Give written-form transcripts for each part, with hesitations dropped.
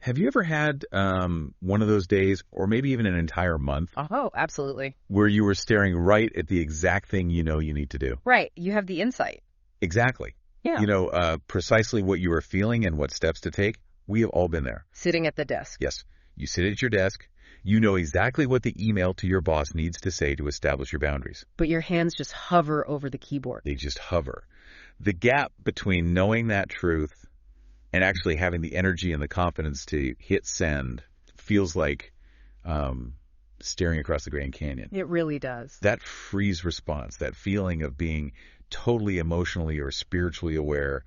Have you ever had one of those days, or maybe even an entire month, Oh, absolutely. where you were staring right at the exact thing you know you need to do? Right. You have the insight. Exactly. Yeah. Precisely what you were feeling and what steps to take. We have all been there. Sitting at the desk. Yes. You sit at your desk. You know exactly what the email to your boss needs to say to establish your boundaries. But your hands just hover over the keyboard. They just hover. The gap between knowing that truth and actually having the energy and the confidence to hit send feels like staring across the Grand Canyon. It really does. That freeze response, that feeling of being totally emotionally or spiritually aware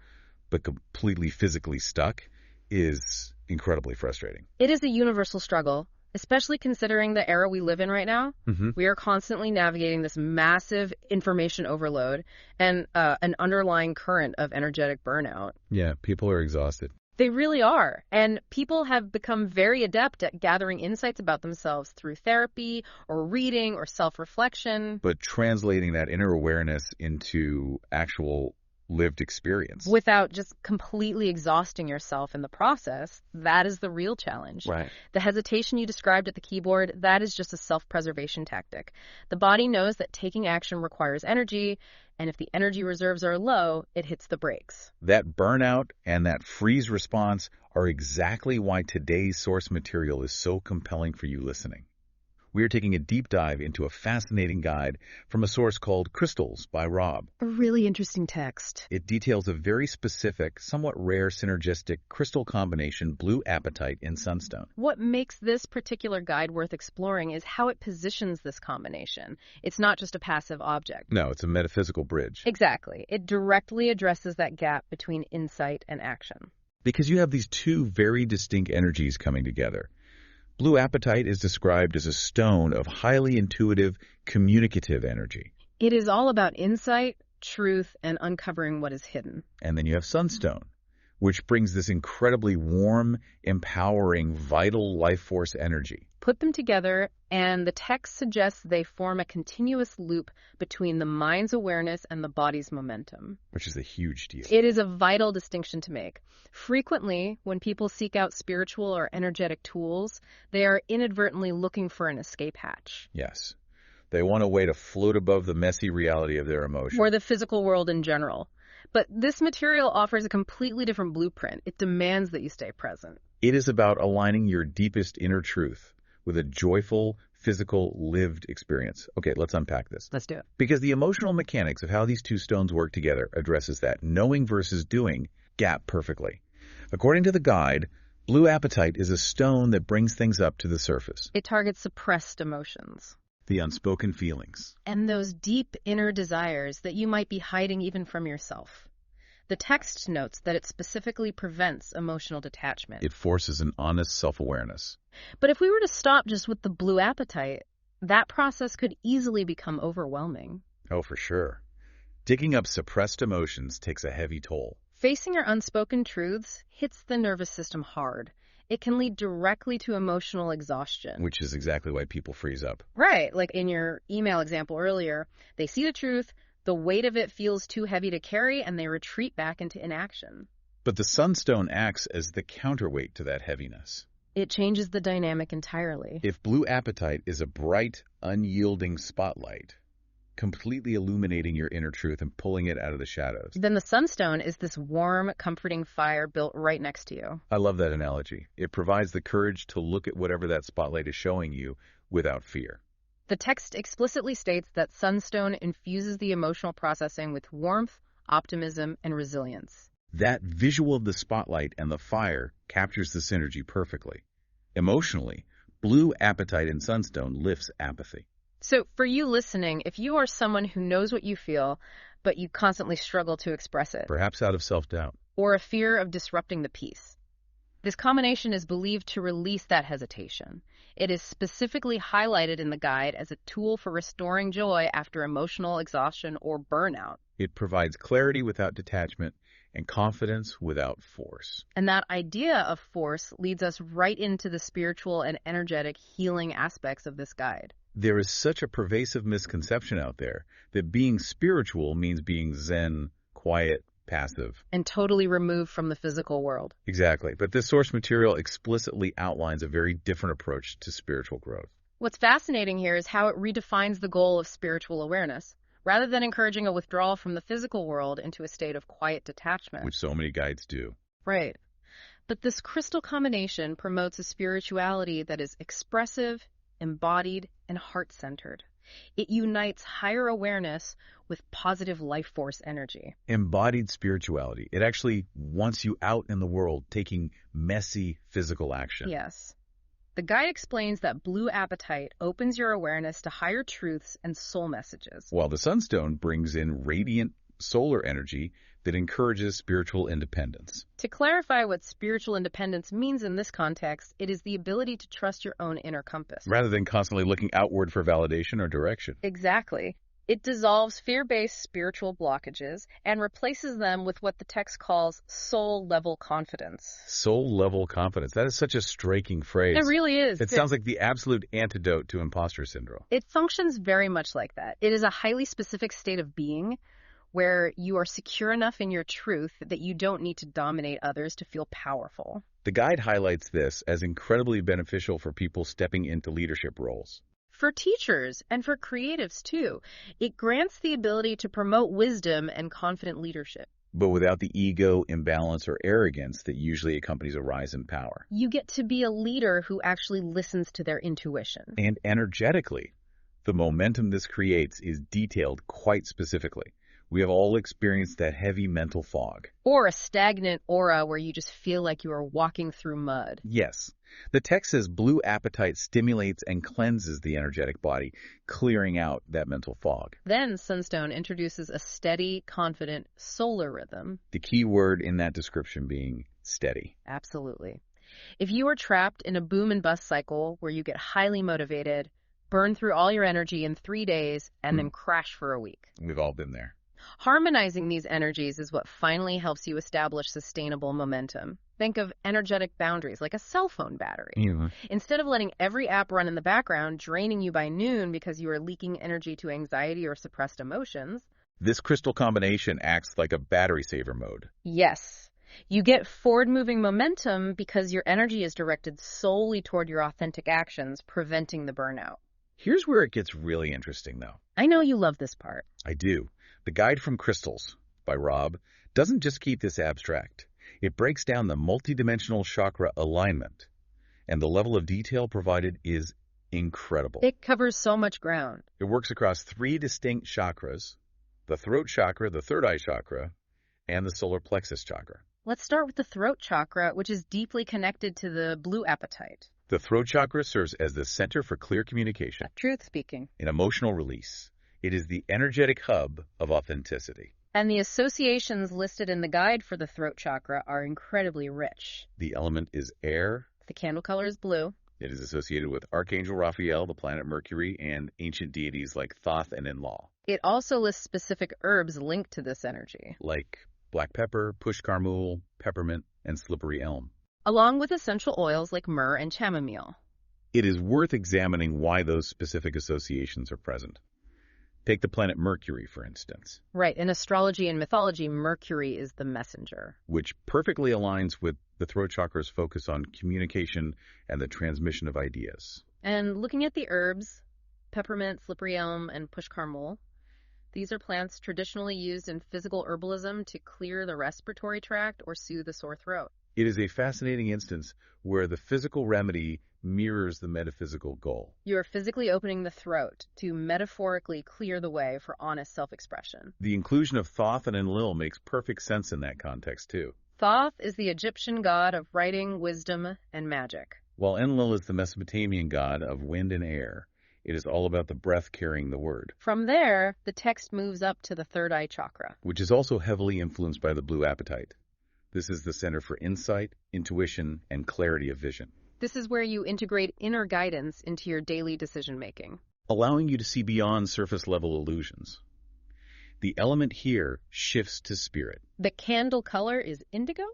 but completely physically stuck is incredibly frustrating. It is a universal struggle, especially considering the era we live in right now. Mm-hmm. We are constantly navigating this massive information overload and an underlying current of energetic burnout. Yeah, people are exhausted. They really are. And people have become very adept at gathering insights about themselves through therapy or reading or self-reflection. But translating that inner awareness into actual lived experience. Without just completely exhausting yourself in the process, that is the real challenge. Right. The hesitation you described at the keyboard, that is just a self-preservation tactic. The body knows that taking action requires energy, and if the energy reserves are low, it hits the brakes. That burnout and that freeze response are exactly why today's source material is so compelling for you listening. We are taking a deep dive into a fascinating guide from a source called Crystals by Rob. A really interesting text. It details a very specific, somewhat rare synergistic crystal combination, blue apatite in Sunstone. What makes this particular guide worth exploring is how it positions this combination. It's not just a passive object. No, it's a metaphysical bridge. Exactly. It directly addresses that gap between insight and action. Because you have these two very distinct energies coming together. Blue apatite is described as a stone of highly intuitive, communicative energy. It is all about insight, truth, and uncovering what is hidden. And then you have Sunstone, which brings this incredibly warm, empowering, vital life force energy. Put them together, and the text suggests they form a continuous loop between the mind's awareness and the body's momentum. Which is a huge deal. It is a vital distinction to make. Frequently, when people seek out spiritual or energetic tools, they are inadvertently looking for an escape hatch. Yes. They want a way to float above the messy reality of their emotions. Or the physical world in general. But this material offers a completely different blueprint. It demands that you stay present. It is about aligning your deepest inner truth with a joyful, physical, lived experience. Okay, let's unpack this. Let's do it. Because the emotional mechanics of how these two stones work together addresses that knowing versus doing gap perfectly. According to the guide, blue apatite is a stone that brings things up to the surface. It targets suppressed emotions. The unspoken feelings. And those deep inner desires that you might be hiding even from yourself. The text notes that it specifically prevents emotional detachment. It forces an honest self-awareness. But if we were to stop just with the blue apatite, that process could easily become overwhelming. Oh, for sure. Digging up suppressed emotions takes a heavy toll. Facing your unspoken truths hits the nervous system hard. It can lead directly to emotional exhaustion. Which is exactly why people freeze up. Right. Like in your email example earlier, they see the truth, the weight of it feels too heavy to carry, and they retreat back into inaction. But the Sunstone acts as the counterweight to that heaviness. It changes the dynamic entirely. If blue apatite is a bright, unyielding spotlight, completely illuminating your inner truth and pulling it out of the shadows, then the Sunstone is this warm, comforting fire built right next to you. I love that analogy. It provides the courage to look at whatever that spotlight is showing you without fear. The text explicitly states that Sunstone infuses the emotional processing with warmth, optimism, and resilience. That visual of the spotlight and the fire captures the synergy perfectly. Emotionally, blue apatite in Sunstone lifts apathy. So for you listening, if you are someone who knows what you feel, but you constantly struggle to express it, Perhaps out of self-doubt. or a fear of disrupting the peace, this combination is believed to release that hesitation. It is specifically highlighted in the guide as a tool for restoring joy after emotional exhaustion or burnout. It provides clarity without detachment and confidence without force. And that idea of force leads us right into the spiritual and energetic healing aspects of this guide. There is such a pervasive misconception out there that being spiritual means being zen, quiet, passive. and totally removed from the physical world. Exactly. But this source material explicitly outlines a very different approach to spiritual growth. What's fascinating here is how it redefines the goal of spiritual awareness. Rather than encouraging a withdrawal from the physical world into a state of quiet detachment. Which so many guides do. Right. But this crystal combination promotes a spirituality that is expressive, embodied, and heart-centered. It unites higher awareness with positive life force energy. Embodied spirituality. It actually wants you out in the world taking messy physical action. Yes. The guide explains that blue apatite opens your awareness to higher truths and soul messages. While the Sunstone brings in radiant solar energy that encourages spiritual independence. To clarify what spiritual independence means in this context, it is the ability to trust your own inner compass. Rather than constantly looking outward for validation or direction. Exactly. It dissolves fear-based spiritual blockages and replaces them with what the text calls soul-level confidence. Soul-level confidence. That is such a striking phrase. It really is. It sounds like the absolute antidote to imposter syndrome. It functions very much like that. It is a highly specific state of being where you are secure enough in your truth that you don't need to dominate others to feel powerful. The guide highlights this as incredibly beneficial for people stepping into leadership roles. For teachers and for creatives, too, it grants the ability to promote wisdom and confident leadership. But without the ego, imbalance, or arrogance that usually accompanies a rise in power. You get to be a leader who actually listens to their intuition. And energetically, the momentum this creates is detailed quite specifically. We have all experienced that heavy mental fog. Or a stagnant aura where you just feel like you are walking through mud. Yes. The text says blue apatite stimulates and cleanses the energetic body, clearing out that mental fog. Then Sunstone introduces a steady, confident solar rhythm. The key word in that description being steady. Absolutely. If you are trapped in a boom and bust cycle where you get highly motivated, burn through all your energy in 3 days, and then crash for a week. We've all been there. Harmonizing these energies is what finally helps you establish sustainable momentum. Think of energetic boundaries like a cell phone battery. Yeah. Instead of letting every app run in the background, draining you by noon because you are leaking energy to anxiety or suppressed emotions. This crystal combination acts like a battery saver mode. Yes. You get forward-moving momentum because your energy is directed solely toward your authentic actions, preventing the burnout. Here's where it gets really interesting, though. I know you love this part. I do. The Guide from Crystals by Rob doesn't just keep this abstract. It breaks down the multidimensional chakra alignment, and the level of detail provided is incredible. It covers so much ground. It works across 3 distinct chakras, the throat chakra, the third eye chakra, and the solar plexus chakra. Let's start with the throat chakra, which is deeply connected to the blue apatite. The throat chakra serves as the center for clear communication Truth speaking. and emotional release. It is the energetic hub of authenticity. And the associations listed in the guide for the throat chakra are incredibly rich. The element is air. The candle color is blue. It is associated with Archangel Raphael, the planet Mercury, and ancient deities like Thoth and Enlil, It also lists specific herbs linked to this energy, like black pepper, pushkarmul, peppermint, and slippery elm. along with essential oils like myrrh and chamomile. It is worth examining why those specific associations are present. Take the planet Mercury, for instance. Right, in astrology and mythology, Mercury is the messenger. Which perfectly aligns with the throat chakra's focus on communication and the transmission of ideas. And looking at the herbs, peppermint, slippery elm, and pushkarmul, these are plants traditionally used in physical herbalism to clear the respiratory tract or soothe a sore throat. It is a fascinating instance where the physical remedy mirrors the metaphysical goal. You are physically opening the throat to metaphorically clear the way for honest self-expression. The inclusion of Thoth and Enlil makes perfect sense in that context, too. Thoth is the Egyptian god of writing, wisdom, and magic. While Enlil is the Mesopotamian god of wind and air, it is all about the breath carrying the word. From there, the text moves up to the third eye chakra, which is also heavily influenced by the blue apatite. This is the center for insight, intuition, and clarity of vision. This is where you integrate inner guidance into your daily decision-making, allowing you to see beyond surface-level illusions. The element here shifts to spirit. The candle color is indigo?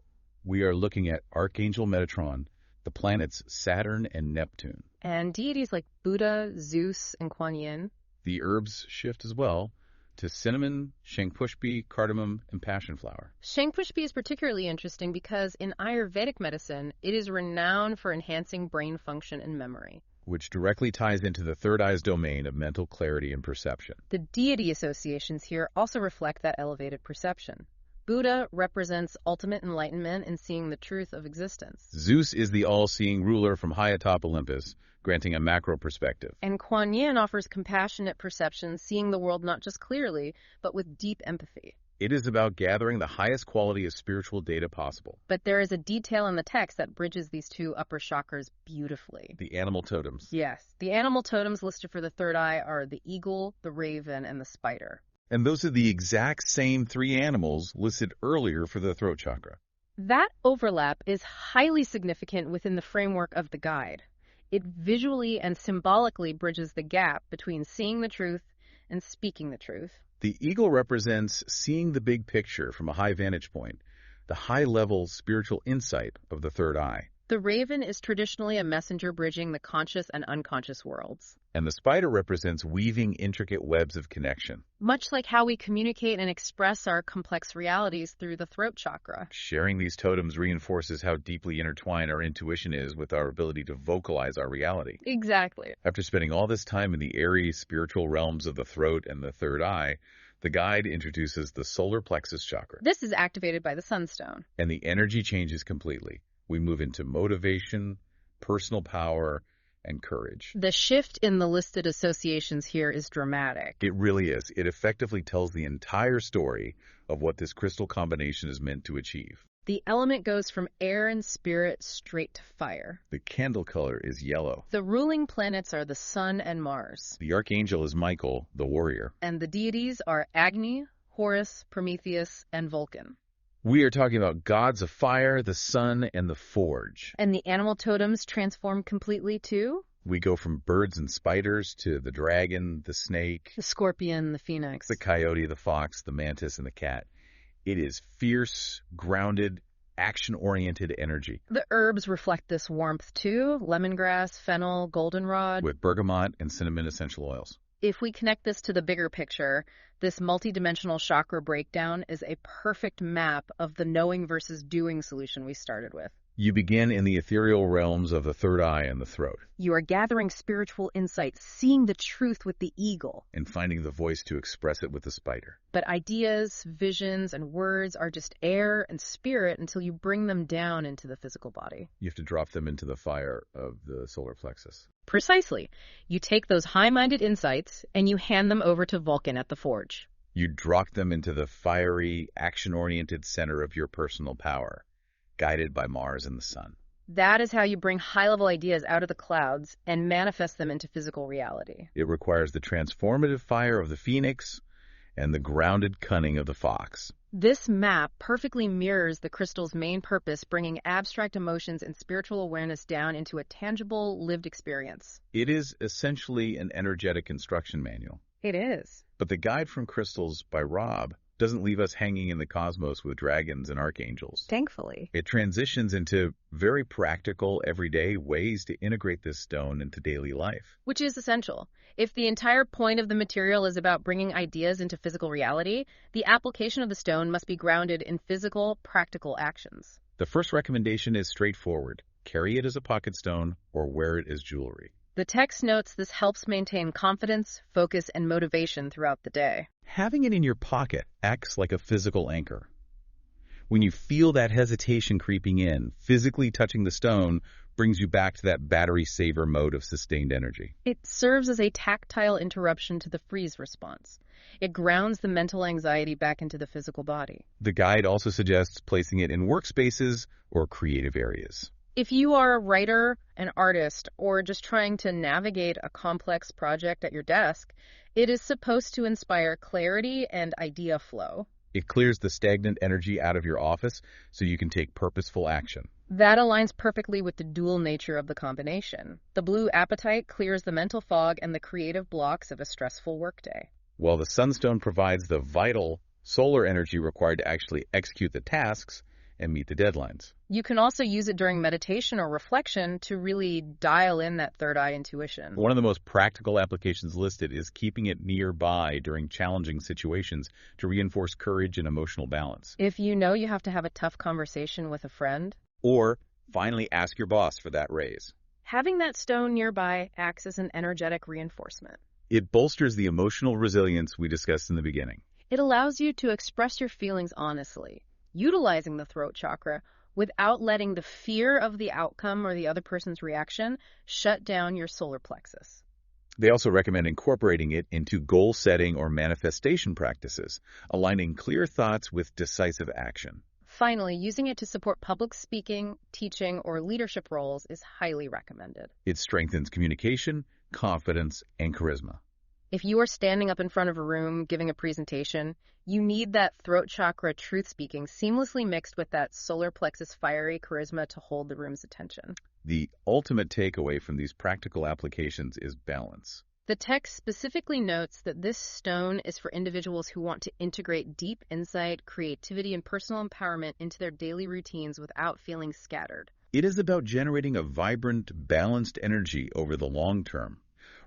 We are looking at Archangel Metatron, the planets Saturn and Neptune. And deities like Buddha, Zeus, and Kuan Yin. The herbs shift as well. to cinnamon, shangpushpi, cardamom, and passion flower. Shangpushpi is particularly interesting because in Ayurvedic medicine, it is renowned for enhancing brain function and memory, which directly ties into the third eye's domain of mental clarity and perception. The deity associations here also reflect that elevated perception. Buddha represents ultimate enlightenment in seeing the truth of existence. Zeus is the all-seeing ruler from high atop Olympus, granting a macro perspective. And Kuan Yin offers compassionate perception, seeing the world not just clearly, but with deep empathy. It is about gathering the highest quality of spiritual data possible. But there is a detail in the text that bridges these two upper chakras beautifully. The animal totems. Yes. The animal totems listed for the third eye are the eagle, the raven, and the spider. And those are the exact same three animals listed earlier for the throat chakra. That overlap is highly significant within the framework of the guide. It visually and symbolically bridges the gap between seeing the truth and speaking the truth. The eagle represents seeing the big picture from a high vantage point, the high-level spiritual insight of the third eye. The raven is traditionally a messenger bridging the conscious and unconscious worlds. And the spider represents weaving intricate webs of connection. Much like how we communicate and express our complex realities through the throat chakra. Sharing these totems reinforces how deeply intertwined our intuition is with our ability to vocalize our reality. Exactly. After spending all this time in the airy spiritual realms of the throat and the third eye, the guide introduces the solar plexus chakra. This is activated by the Sunstone. And the energy changes completely. We move into motivation, personal power, and courage. The shift in the listed associations here is dramatic. It really is. It effectively tells the entire story of what this crystal combination is meant to achieve. The element goes from air and spirit straight to fire. The candle color is yellow. The ruling planets are the Sun and Mars. The archangel is Michael, the warrior. And the deities are Agni, Horus, Prometheus, and Vulcan. We are talking about gods of fire, the sun, and the forge. And the animal totems transform completely too? We go from birds and spiders to the dragon, the snake, the scorpion, the phoenix, the coyote, the fox, the mantis, and the cat. It is fierce, grounded, action-oriented energy. The herbs reflect this warmth too: lemongrass, fennel, goldenrod, with bergamot and cinnamon essential oils. If we connect this to the bigger picture, this multidimensional chakra breakdown is a perfect map of the knowing versus doing solution we started with. You begin in the ethereal realms of the third eye and the throat. You are gathering spiritual insights, seeing the truth with the eagle. And finding the voice to express it with the spider. But ideas, visions, and words are just air and spirit until you bring them down into the physical body. You have to drop them into the fire of the solar plexus. Precisely. You take those high-minded insights and you hand them over to Vulcan at the forge. You drop them into the fiery, action-oriented center of your personal power, guided by Mars and the sun. That is how you bring high-level ideas out of the clouds and manifest them into physical reality. It requires the transformative fire of the phoenix and the grounded cunning of the fox. This map perfectly mirrors the crystal's main purpose, bringing abstract emotions and spiritual awareness down into a tangible, lived experience. It is essentially an energetic instruction manual. It is. But the Guide from Crystals by Rob doesn't leave us hanging in the cosmos with dragons and archangels. Thankfully. It transitions into very practical, everyday ways to integrate this stone into daily life. Which is essential. If the entire point of the material is about bringing ideas into physical reality, the application of the stone must be grounded in physical, practical actions. The first recommendation is straightforward. Carry it as a pocket stone or wear it as jewelry. The text notes this helps maintain confidence, focus, and motivation throughout the day. Having it in your pocket acts like a physical anchor. When you feel that hesitation creeping in, physically touching the stone brings you back to that battery saver mode of sustained energy. It serves as a tactile interruption to the freeze response. It grounds the mental anxiety back into the physical body. The guide also suggests placing it in workspaces or creative areas. If you are a writer, an artist, or just trying to navigate a complex project at your desk, it is supposed to inspire clarity and idea flow. It clears the stagnant energy out of your office so you can take purposeful action. That aligns perfectly with the dual nature of the combination. The blue Apatite clears the mental fog and the creative blocks of a stressful workday, while the Sunstone provides the vital solar energy required to actually execute the tasks and meet the deadlines. You can also use it during meditation or reflection to really dial in that third eye intuition. One of the most practical applications listed is keeping it nearby during challenging situations to reinforce courage and emotional balance. If you know you have to have a tough conversation with a friend, Or finally ask your boss for that raise. having that stone nearby acts as an energetic reinforcement. It bolsters the emotional resilience we discussed in the beginning. It allows you to express your feelings honestly, utilizing the throat chakra without letting the fear of the outcome or the other person's reaction shut down your solar plexus. They also recommend incorporating it into goal setting or manifestation practices, aligning clear thoughts with decisive action. Finally, using it to support public speaking, teaching, or leadership roles is highly recommended. It strengthens communication, confidence, and charisma. If you are standing up in front of a room giving a presentation, you need that throat chakra truth speaking seamlessly mixed with that solar plexus fiery charisma to hold the room's attention. The ultimate takeaway from these practical applications is balance. The text specifically notes that this stone is for individuals who want to integrate deep insight, creativity, and personal empowerment into their daily routines without feeling scattered. It is about generating a vibrant, balanced energy over the long term,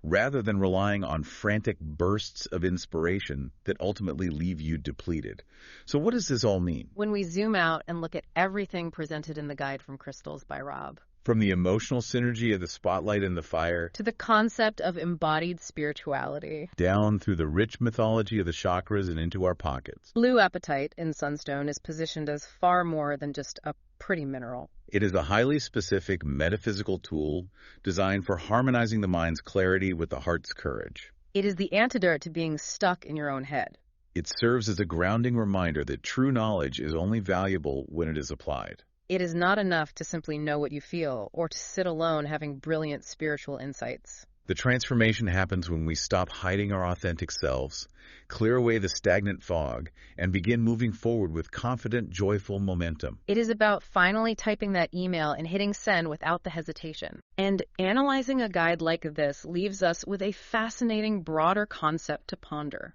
rather than relying on frantic bursts of inspiration that ultimately leave you depleted. So what does this all mean? When we zoom out and look at everything presented in the Guide from Crystals by Rob, From the emotional synergy of the spotlight and the fire, to the concept of embodied spirituality, down through the rich mythology of the chakras and into our pockets. blue apatite in Sunstone is positioned as far more than just a pretty mineral. It is a highly specific metaphysical tool designed for harmonizing the mind's clarity with the heart's courage. It is the antidote to being stuck in your own head. It serves as a grounding reminder that true knowledge is only valuable when it is applied. It is not enough to simply know what you feel or to sit alone having brilliant spiritual insights. The transformation happens when we stop hiding our authentic selves, clear away the stagnant fog, and begin moving forward with confident, joyful momentum. It is about finally typing that email and hitting send without the hesitation. And analyzing a guide like this leaves us with a fascinating, broader concept to ponder.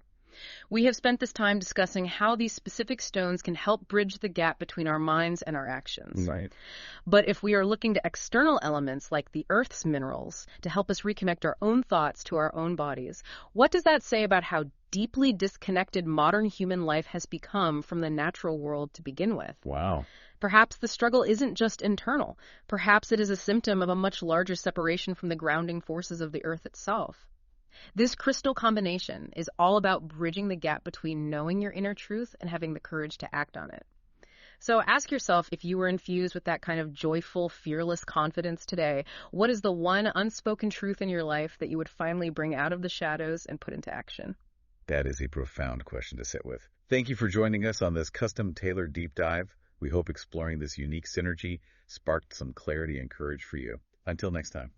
We have spent this time discussing how these specific stones can help bridge the gap between our minds and our actions. Right. But if we are looking to external elements like the Earth's minerals to help us reconnect our own thoughts to our own bodies, what does that say about how deeply disconnected modern human life has become from the natural world to begin with? Wow. Perhaps the struggle isn't just internal. Perhaps it is a symptom of a much larger separation from the grounding forces of the Earth itself. This crystal combination is all about bridging the gap between knowing your inner truth and having the courage to act on it. So ask yourself, if you were infused with that kind of joyful, fearless confidence today, what is the one unspoken truth in your life that you would finally bring out of the shadows and put into action? That is a profound question to sit with. Thank you for joining us on this custom-tailored deep dive. We hope exploring this unique synergy sparked some clarity and courage for you. Until next time.